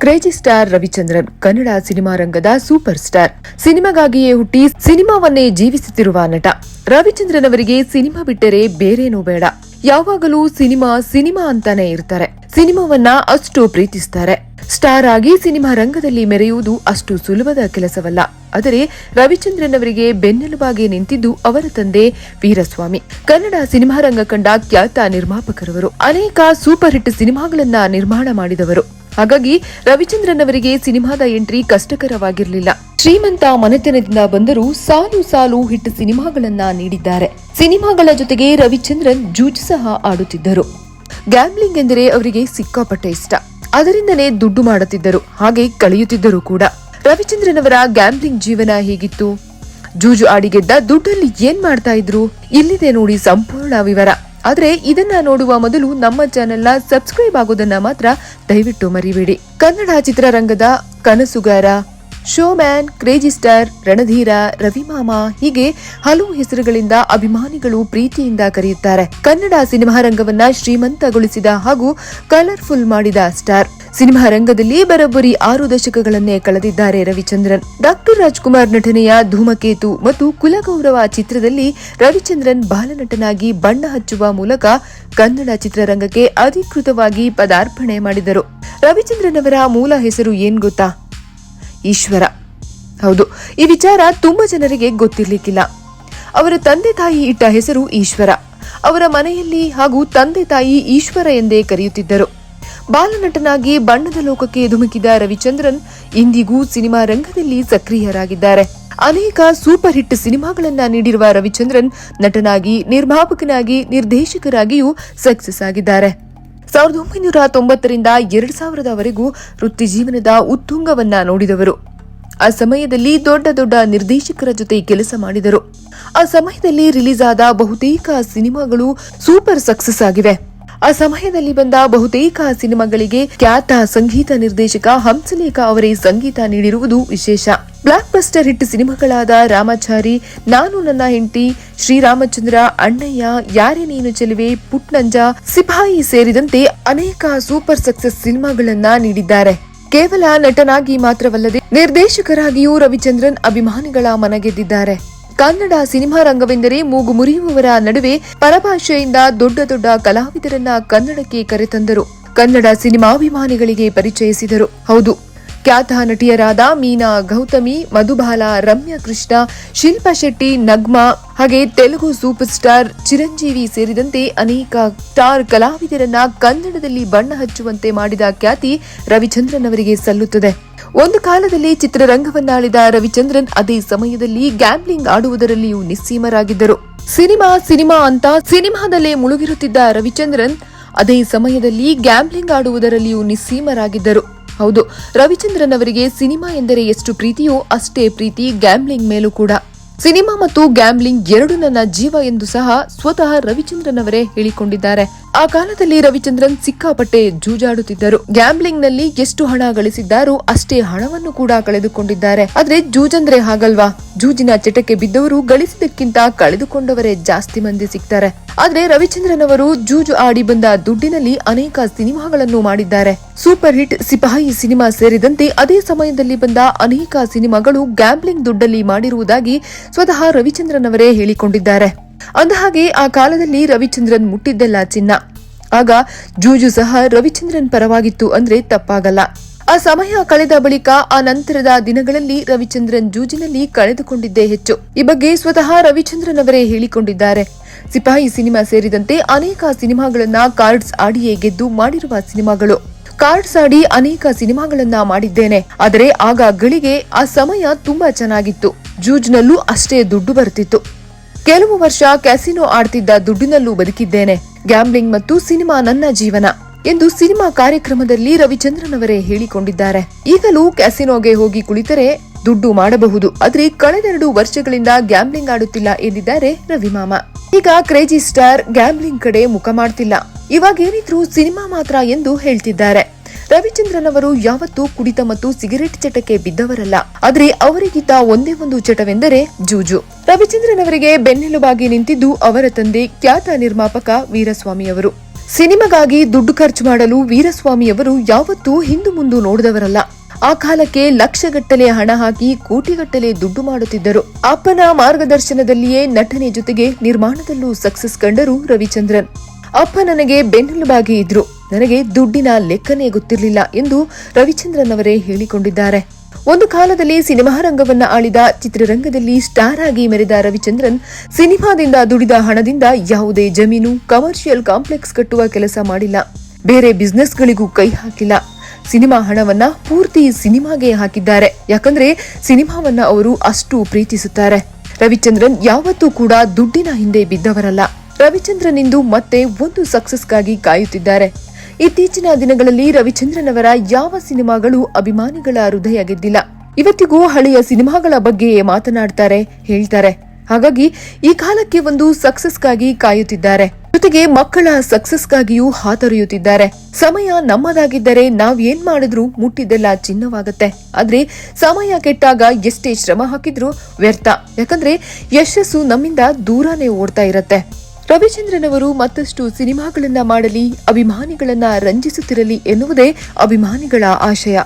Crazy star Ravichandran Kannada cinema ರಂಗದ super star. ಸಿನಿಮಾಗಾಗಿಯೇ ಹುಟ್ಟಿ ಸಿನಿಮಾವನ್ನೇ ಜೀವಿಸುತ್ತಿರುವ ನಟ ರವಿಚಂದ್ರನ್ ಅವರಿಗೆ ಸಿನಿಮಾ ಬಿಟ್ಟರೆ ಬೇರೇನೂ ಬೇಡ. ಯಾವಾಗಲೂ ಸಿನಿಮಾ ಅಂತಾನೆ ಇರ್ತಾರೆ. ಸಿನಿಮಾವನ್ನ ಅಷ್ಟು ಪ್ರೀತಿಸ್ತಾರೆ. ಸ್ಟಾರ್ ಆಗಿ ಸಿನಿಮಾ ರಂಗದಲ್ಲಿ ಮೆರೆಯುವುದು ಅಷ್ಟು ಸುಲಭದ ಕೆಲಸವಲ್ಲ. ಆದರೆ ರವಿಚಂದ್ರನ್ ಅವರಿಗೆ ಬೆನ್ನೆಲುಬಾಗಿ ನಿಂತಿದ್ದು ಅವರ ತಂದೆ ವೀರಸ್ವಾಮಿ. ಕನ್ನಡ ಸಿನಿಮಾ ರಂಗ ಕಂಡ ಖ್ಯಾತ ನಿರ್ಮಾಪಕರವರು. ಅನೇಕ ಸೂಪರ್ ಹಿಟ್ ಸಿನಿಮಾಗಳನ್ನ ನಿರ್ಮಾಣ ಮಾಡಿದವರು. ಹಾಗಾಗಿ ರವಿಚಂದ್ರನ್ ಅವರಿಗೆ ಸಿನಿಮಾದ ಎಂಟ್ರಿ ಕಷ್ಟಕರವಾಗಿರಲಿಲ್ಲ. ಶ್ರೀಮಂತ ಮನೆತನದಿಂದ ಬಂದರೂ ಸಾಲು ಸಾಲು ಹಿಟ್ ಸಿನಿಮಾಗಳನ್ನ ನೀಡಿದ್ದಾರೆ. ಸಿನಿಮಾಗಳ ಜೊತೆಗೆ ರವಿಚಂದ್ರನ್ ಜೂಜ್ ಸಹ ಆಡುತ್ತಿದ್ದರು. ಗ್ಯಾಮ್ಲಿಂಗ್ ಎಂದರೆ ಅವರಿಗೆ ಸಿಕ್ಕಾಪಟ್ಟೆ ಇಷ್ಟ. ಅದರಿಂದನೇ ದುಡ್ಡು ಮಾಡುತ್ತಿದ್ದರು, ಹಾಗೆ ಕಳೆಯುತ್ತಿದ್ದರು ಕೂಡ. ರವಿಚಂದ್ರನ್ ಅವರ ಗ್ಯಾಮ್ಲಿಂಗ್ ಜೀವನ ಹೇಗಿತ್ತು? ಜೂಜು ಆಡಿ ಗೆದ್ದ ದುಡ್ಡಲ್ಲಿ ಏನ್ ಮಾಡ್ತಾ ಇದ್ರು? ಇಲ್ಲಿದೆ ನೋಡಿ ಸಂಪೂರ್ಣ ವಿವರ. ಆದ್ರೆ ಇದನ್ನ ನೋಡುವ ಮೊದಲು ನಮ್ಮ ಚಾನೆಲ್ ನ ಸಬ್ಸ್ಕ್ರೈಬ್ ಆಗೋದನ್ನ ಮಾತ್ರ ದಯವಿಟ್ಟು ಮರಿಬೇಡಿ. ಕನ್ನಡ ಚಿತ್ರರಂಗದ ಕನಸುಗಾರ, ಶೋಮ್ಯಾನ್, ಕ್ರೇಜಿ ಸ್ಟಾರ್, ರಣಧೀರ, ರವಿಮಾಮ ಹೀಗೆ ಹಲವು ಹೆಸರುಗಳಿಂದ ಅಭಿಮಾನಿಗಳು ಪ್ರೀತಿಯಿಂದ ಕರೆಯುತ್ತಾರೆ. ಕನ್ನಡ ಸಿನಿಮಾ ರಂಗವನ್ನ ಶ್ರೀಮಂತಗೊಳಿಸಿದ ಹಾಗೂ ಕಲರ್ಫುಲ್ ಮಾಡಿದ ಸ್ಟಾರ್. ಸಿನಿಮಾ ರಂಗದಲ್ಲಿ ಬರೋಬ್ಬರಿ 6 ದಶಕಗಳನ್ನೇ ಕಳೆದಿದ್ದಾರೆ ರವಿಚಂದ್ರನ್. ಡಾಕ್ಟರ್ ರಾಜ್ಕುಮಾರ್ ನಟನೆಯ ಧೂಮಕೇತು ಮತ್ತು ಕುಲಗೌರವ ಚಿತ್ರದಲ್ಲಿ ರವಿಚಂದ್ರನ್ ಬಾಲನಟನಾಗಿ ಬಣ್ಣ ಹಚ್ಚುವ ಮೂಲಕ ಕನ್ನಡ ಚಿತ್ರರಂಗಕ್ಕೆ ಅಧಿಕೃತವಾಗಿ ಪದಾರ್ಪಣೆ ಮಾಡಿದರು. ರವಿಚಂದ್ರನ್ ಅವರ ಮೂಲ ಹೆಸರು ಏನ್ ಗೊತ್ತಾ? ಈಶ್ವರ. ಹೌದು, ಈ ವಿಚಾರ ತುಂಬಾ ಜನರಿಗೆ ಗೊತ್ತಿರ್ಲಿಕ್ಕಿಲ್ಲ. ಅವರ ತಂದೆ ತಾಯಿ ಇಟ್ಟ ಹೆಸರು ಈಶ್ವರ. ಅವರ ಮನೆಯಲ್ಲಿ ಹಾಗೂ ತಂದೆ ತಾಯಿ ಈಶ್ವರ ಎಂದೇ ಕರೆಯುತ್ತಿದ್ದರು. ಬಾಲನಟನಾಗಿ ಬಣ್ಣದ ಲೋಕಕ್ಕೆ ಧುಮುಕಿದ ರವಿಚಂದ್ರನ್ ಇಂದಿಗೂ ಸಿನಿಮಾ ರಂಗದಲ್ಲಿ ಸಕ್ರಿಯರಾಗಿದ್ದಾರೆ. ಅನೇಕ ಸೂಪರ್ ಹಿಟ್ ಸಿನಿಮಾಗಳನ್ನ ನೀಡಿರುವ ರವಿಚಂದ್ರನ್ ನಟನಾಗಿ, ನಿರ್ಮಾಪಕನಾಗಿ, ನಿರ್ದೇಶಕರಾಗಿಯೂ ಸಕ್ಸಸ್ ಆಗಿದ್ದಾರೆ. 1990ರಿಂದ 2000ವರೆಗೂ ವೃತ್ತಿ ಜೀವನದ ಉತ್ತುಂಗವನ್ನ ನೋಡಿದವರು. ಆ ಸಮಯದಲ್ಲಿ ದೊಡ್ಡ ದೊಡ್ಡ ನಿರ್ದೇಶಕರ ಜೊತೆ ಕೆಲಸ ಮಾಡಿದರು. ಆ ಸಮಯದಲ್ಲಿ ರಿಲೀಸ್ ಆದ ಬಹುತೇಕ ಸಿನಿಮಾಗಳು ಸೂಪರ್ ಸಕ್ಸಸ್ ಆಗಿವೆ. ಆ ಸಮಯದಲ್ಲಿ ಬಂದ ಬಹುತೇಕ ಸಿನಿಮಾಗಳಿಗೆ ಖ್ಯಾತ ಸಂಗೀತ ನಿರ್ದೇಶಕ ಹಂಸಲೇಖ ಅವರೇ ಸಂಗೀತ ನೀಡಿರುವುದು ವಿಶೇಷ. ಬ್ಲಾಕ್ ಬಸ್ಟರ್ ಹಿಟ್ ಸಿನಿಮಾಗಳಾದ ರಾಮಾಚಾರಿ, ನಾನು ನನ್ನ ಹೆಂಡತಿ, ಶ್ರೀರಾಮಚಂದ್ರ, ಅಣ್ಣಯ್ಯ, ಯಾರೇ ನೀನು ಚೆಲುವೆ, ಪುಟ್ನಂಜ, ಸಿಪಾಯಿ ಸೇರಿದಂತೆ ಅನೇಕ ಸೂಪರ್ ಸಕ್ಸಸ್ ಸಿನಿಮಾಗಳನ್ನ ನೀಡಿದ್ದಾರೆ. ಕೇವಲ ನಟನಾಗಿ ಮಾತ್ರವಲ್ಲದೆ ನಿರ್ದೇಶಕರಾಗಿಯೂ ರವಿಚಂದ್ರನ್ ಅಭಿಮಾನಿಗಳ ಮನಗೆದ್ದಿದ್ದಾರೆ. ಕನ್ನಡ ಸಿನಿಮಾ ರಂಗವೆಂದರೆ ಮೂಗು ಮುರಿಯುವವರ ನಡುವೆ ಪರಭಾಷೆಯಿಂದ ದೊಡ್ಡ ದೊಡ್ಡ ಕಲಾವಿದರನ್ನ ಕನ್ನಡಕ್ಕೆ ಕರೆತಂದರು. ಕನ್ನಡ ಸಿನಿಮಾಭಿಮಾನಿಗಳಿಗೆ ಪರಿಚಯಿಸಿದರು. ಹೌದು, ಖ್ಯಾತ ನಟಿಯರಾದ ಮೀನಾ, ಗೌತಮಿ, ಮಧುಬಾಲ, ರಮ್ಯಾ ಕೃಷ್ಣ, ಶಿಲ್ಪಾ ಶೆಟ್ಟಿ, ನಗ್ಮಾ ಹಾಗೆ ತೆಲುಗು ಸೂಪರ್ ಸ್ಟಾರ್ ಚಿರಂಜೀವಿ ಸೇರಿದಂತೆ ಅನೇಕ ಸ್ಟಾರ್ ಕಲಾವಿದರನ್ನ ಕನ್ನಡದಲ್ಲಿ ಬಣ್ಣ ಹಚ್ಚುವಂತೆ ಮಾಡಿದ ಖ್ಯಾತಿ ರವಿಚಂದ್ರನ್ ಅವರಿಗೆ ಸಲ್ಲುತ್ತದೆ. ಒಂದು ಕಾಲದಲ್ಲಿ ಚಿತ್ರರಂಗವನ್ನಾಳಿದ ರವಿಚಂದ್ರನ್ ಅದೇ ಸಮಯದಲ್ಲಿ ಗ್ಯಾಮ್ಲಿಂಗ್ ಆಡುವುದರಲ್ಲಿಯೂ ನಿಸ್ಸೀಮರಾಗಿದ್ದರು. ಸಿನಿಮಾ ಅಂತ ಸಿನಿಮಾದಲ್ಲೇ ಮುಳುಗಿರುತ್ತಿದ್ದ ರವಿಚಂದ್ರನ್ ಅದೇ ಸಮಯದಲ್ಲಿ ಗ್ಯಾಮ್ಲಿಂಗ್ ಆಡುವುದರಲ್ಲಿಯೂ ನಿಸ್ಸೀಮರಾಗಿದ್ದರು. ಹೌದು, ರವಿಚಂದ್ರನ್ ಅವರಿಗೆ ಸಿನಿಮಾ ಎಂದರೆ ಎಷ್ಟು ಪ್ರೀತಿಯೋ ಅಷ್ಟೇ ಪ್ರೀತಿ ಗ್ಯಾಮ್ಲಿಂಗ್ ಮೇಲೂ ಕೂಡ. ಸಿನಿಮಾ ಮತ್ತು ಗ್ಯಾಮ್ಲಿಂಗ್ ಎರಡು ನನ್ನ ಜೀವ ಎಂದು ಸಹ ಸ್ವತಃ ರವಿಚಂದ್ರನ್ ಅವರೇ ಹೇಳಿಕೊಂಡಿದ್ದಾರೆ. ಆ ಕಾಲದಲ್ಲಿ ರವಿಚಂದ್ರನ್ ಸಿಕ್ಕಾಪಟ್ಟೆ ಜೂಜಾಡುತ್ತಿದ್ದರು. ಗ್ಯಾಮ್ಲಿಂಗ್ ನಲ್ಲಿ ಎಷ್ಟು ಹಣ ಗಳಿಸಿದ್ದಾರೋ ಅಷ್ಟೇ ಹಣವನ್ನು ಕೂಡ ಕಳೆದುಕೊಂಡಿದ್ದಾರೆ. ಆದ್ರೆ ಜೂಜಂದ್ರೆ ಹಾಗಲ್ವಾ? ಜೂಜಿನ ಚಟಕ್ಕೆ ಬಿದ್ದವರು ಗಳಿಸಿದಕ್ಕಿಂತ ಕಳೆದುಕೊಂಡವರೇ ಜಾಸ್ತಿ ಮಂದಿ ಸಿಗ್ತಾರೆ. ಆದ್ರೆ ರವಿಚಂದ್ರನ್ ಅವರು ಜೂಜು ಆಡಿ ಬಂದ ದುಡ್ಡಿನಲ್ಲಿ ಅನೇಕ ಸಿನಿಮಾಗಳನ್ನು ಮಾಡಿದ್ದಾರೆ. ಸೂಪರ್ ಹಿಟ್ ಸಿಪಾಯಿ ಸಿನಿಮಾ ಸೇರಿದಂತೆ ಅದೇ ಸಮಯದಲ್ಲಿ ಬಂದ ಅನೇಕ ಸಿನಿಮಾಗಳು ಗ್ಯಾಮ್ಲಿಂಗ್ ದುಡ್ಡಲ್ಲಿ ಮಾಡಿರುವುದಾಗಿ ಸ್ವತಃ ರವಿಚಂದ್ರನ್ ಅವರೇ ಹೇಳಿಕೊಂಡಿದ್ದಾರೆ. ಅಂದಹಾಗೆ ಆ ಕಾಲದಲ್ಲಿ ರವಿಚಂದ್ರನ್ ಮುಟ್ಟಿದ್ದೆಲ್ಲ ಚಿನ್ನ. ಆಗ ಜೂಜು ಸಹ ರವಿಚಂದ್ರನ್ ಪರವಾಗಿತ್ತು ಅಂದ್ರೆ ತಪ್ಪಾಗಲ್ಲ. ಆ ಸಮಯ ಕಳೆದ ಬಳಿಕ ಆ ನಂತರದ ದಿನಗಳಲ್ಲಿ ರವಿಚಂದ್ರನ್ ಜೂಜಿನಲ್ಲಿ ಕಳೆದುಕೊಂಡಿದ್ದೇ ಹೆಚ್ಚು. ಈ ಬಗ್ಗೆ ಸ್ವತಃ ರವಿಚಂದ್ರನ್ ಅವರೇ ಹೇಳಿಕೊಂಡಿದ್ದಾರೆ. ಸಿಪಾಯಿ ಸಿನಿಮಾ ಸೇರಿದಂತೆ ಅನೇಕ ಸಿನಿಮಾಗಳನ್ನ ಕಾರ್ಡ್ಸ್ ಆಡಿಯೇ ಗೆದ್ದು ಮಾಡಿರುವ ಸಿನಿಮಾಗಳು. ಕಾರ್ಡ್ಸ್ ಆಡಿ ಅನೇಕ ಸಿನಿಮಾಗಳನ್ನ ಮಾಡಿದ್ದೇನೆ. ಆದರೆ ಆಗ ಗಳಿಗೆ ಆ ಸಮಯ ತುಂಬಾ ಚೆನ್ನಾಗಿತ್ತು. ಜೂಜ್ನಲ್ಲೂ ಅಷ್ಟೇ ದುಡ್ಡು ಬರ್ತಿತ್ತು. ಕೆಲವು ವರ್ಷ ಕ್ಯಾಸಿನೋ ಆಡ್ತಿದ್ದ ದುಡ್ಡಿನಲ್ಲೂ ಬದುಕಿದ್ದೇನೆ. ಗ್ಯಾಮ್ಲಿಂಗ್ ಮತ್ತು ಸಿನಿಮಾ ನನ್ನ ಜೀವನ ಎಂದು ಸಿನಿಮಾ ಕಾರ್ಯಕ್ರಮದಲ್ಲಿ ರವಿಚಂದ್ರನ್ ಅವರೇ ಹೇಳಿಕೊಂಡಿದ್ದಾರೆ. ಈಗಲೂ ಕ್ಯಾಸಿನೋಗೆ ಹೋಗಿ ಕುಳಿತರೆ ದುಡ್ಡು ಮಾಡಬಹುದು, ಆದ್ರೆ ಕಳೆದ 2 ವರ್ಷಗಳಿಂದ ಗ್ಯಾಮ್ಲಿಂಗ್ ಆಡುತ್ತಿಲ್ಲ ಎಂದಿದ್ದಾರೆ ರವಿಮಾಮ. ಈಗ ಕ್ರೇಜಿ ಸ್ಟಾರ್ ಗ್ಯಾಮ್ಲಿಂಗ್ ಕಡೆ ಮುಖ ಮಾಡ್ತಿಲ್ಲ. ಇವಾಗ ಏನಿದ್ರು ಸಿನಿಮಾ ಮಾತ್ರ ಎಂದು ಹೇಳ್ತಿದ್ದಾರೆ. ರವಿಚಂದ್ರನ್ ಅವರು ಯಾವತ್ತೂ ಕುಡಿತ ಮತ್ತು ಸಿಗರೆಟ್ ಚಟಕ್ಕೆ ಬಿದ್ದವರಲ್ಲ. ಆದ್ರೆ ಅವರಿಗಿದ್ದ ಒಂದೇ ಒಂದು ಚಟವೆಂದರೆ ಜೂಜು. ರವಿಚಂದ್ರನ್ ಅವರಿಗೆ ಬೆನ್ನೆಲುಬಾಗಿ ನಿಂತಿದ್ದು ಅವರ ತಂದೆ ಖ್ಯಾತ ನಿರ್ಮಾಪಕ ವೀರಸ್ವಾಮಿ ಅವರು. ಸಿನಿಮಾಗಾಗಿ ದುಡ್ಡು ಖರ್ಚು ಮಾಡಲು ವೀರಸ್ವಾಮಿಯವರು ಯಾವತ್ತೂ ಹಿಂದು ಮುಂದು ನೋಡಿದವರಲ್ಲ. ಆ ಕಾಲಕ್ಕೆ ಲಕ್ಷಗಟ್ಟಲೆ ಹಣ ಹಾಕಿ ಕೋಟಿಗಟ್ಟಲೆ ದುಡ್ಡು ಮಾಡುತ್ತಿದ್ದರು. ಅಪ್ಪನ ಮಾರ್ಗದರ್ಶನದಲ್ಲಿಯೇ ನಟನೆ ಜೊತೆಗೆ ನಿರ್ಮಾಣದಲ್ಲೂ ಸಕ್ಸಸ್ ಕಂಡರು ರವಿಚಂದ್ರನ್. ಅಪ್ಪ ನನಗೆ ಬೆನ್ನೆಲುಬಾಗಿ ಇದ್ರು, ನನಗೆ ದುಡ್ಡಿನ ಲೆಕ್ಕನೇ ಗೊತ್ತಿರಲಿಲ್ಲ ಎಂದು ರವಿಚಂದ್ರನ್ ಅವರೇ ಹೇಳಿಕೊಂಡಿದ್ದಾರೆ. ಒಂದು ಕಾಲದಲ್ಲಿ ಸಿನಿಮಾ ರಂಗವನ್ನ ಆಳಿದ, ಚಿತ್ರರಂಗದಲ್ಲಿ ಸ್ಟಾರ್ ಆಗಿ ಮೆರೆದ ರವಿಚಂದ್ರನ್ ಸಿನಿಮಾದಿಂದ ದುಡಿದ ಹಣದಿಂದ ಯಾವುದೇ ಜಮೀನು, ಕಮರ್ಷಿಯಲ್ ಕಾಂಪ್ಲೆಕ್ಸ್ ಕಟ್ಟುವ ಕೆಲಸ ಮಾಡಿಲ್ಲ. ಬೇರೆ ಬಿಸ್ನೆಸ್ಗಳಿಗೂ ಕೈ ಹಾಕಿಲ್ಲ. ಸಿನಿಮಾ ಹಣವನ್ನ ಪೂರ್ತಿ ಸಿನಿಮಾಗೆ ಹಾಕಿದ್ದಾರೆ. ಯಾಕಂದ್ರೆ ಸಿನಿಮಾವನ್ನ ಅವರು ಅಷ್ಟು ಪ್ರೀತಿಸುತ್ತಾರೆ. ರವಿಚಂದ್ರನ್ ಯಾವತ್ತೂ ಕೂಡ ದುಡ್ಡಿನ ಹಿಂದೆ ಬಿದ್ದವರಲ್ಲ. ರವಿಚಂದ್ರನ್ ಇಂದು ಮತ್ತೆ ಒಂದು ಸಕ್ಸಸ್ಗಾಗಿ ಕಾಯುತ್ತಿದ್ದಾರೆ. ಇತ್ತೀಚಿನ ದಿನಗಳಲ್ಲಿ ರವಿಚಂದ್ರನ್ ಅವರ ಯಾವ ಸಿನಿಮಾಗಳು ಅಭಿಮಾನಿಗಳ ಹೃದಯ ಗೆದ್ದಿಲ್ಲ. ಇವತ್ತಿಗೂ ಹಳೆಯ ಸಿನಿಮಾಗಳ ಬಗ್ಗೆ ಮಾತನಾಡ್ತಾರೆ, ಹೇಳ್ತಾರೆ. ಹಾಗಾಗಿ ಈ ಕಾಲಕ್ಕೆ ಒಂದು ಸಕ್ಸಸ್ಗಾಗಿ ಕಾಯುತ್ತಿದ್ದಾರೆ. ಜೊತೆಗೆ ಮಕ್ಕಳ ಸಕ್ಸಸ್ಗಾಗಿಯೂ ಹಾತೊರೆಯುತ್ತಿದ್ದಾರೆ. ಸಮಯ ನಮ್ಮದಾಗಿದ್ದರೆ ನಾವ್ ಏನ್ ಮಾಡಿದ್ರು ಮುಟ್ಟಿದ್ದೆಲ್ಲ ಚಿನ್ನವಾಗತ್ತೆ. ಆದ್ರೆ ಸಮಯ ಕೆಟ್ಟಾಗ ಎಷ್ಟೇ ಶ್ರಮ ಹಾಕಿದ್ರು ವ್ಯರ್ಥ. ಯಾಕಂದ್ರೆ ಯಶಸ್ಸು ನಮ್ಮಿಂದ ದೂರನೇ ಓಡ್ತಾ ಇರತ್ತೆ. ರವಿಚಂದ್ರನ್ ಅವರು ಮತ್ತಷ್ಟು ಸಿನಿಮಾಗಳನ್ನ ಮಾಡಲಿ, ಅಭಿಮಾನಿಗಳನ್ನ ರಂಜಿಸುತ್ತಿರಲಿ ಎನ್ನುವುದೇ ಅಭಿಮಾನಿಗಳ ಆಶಯ.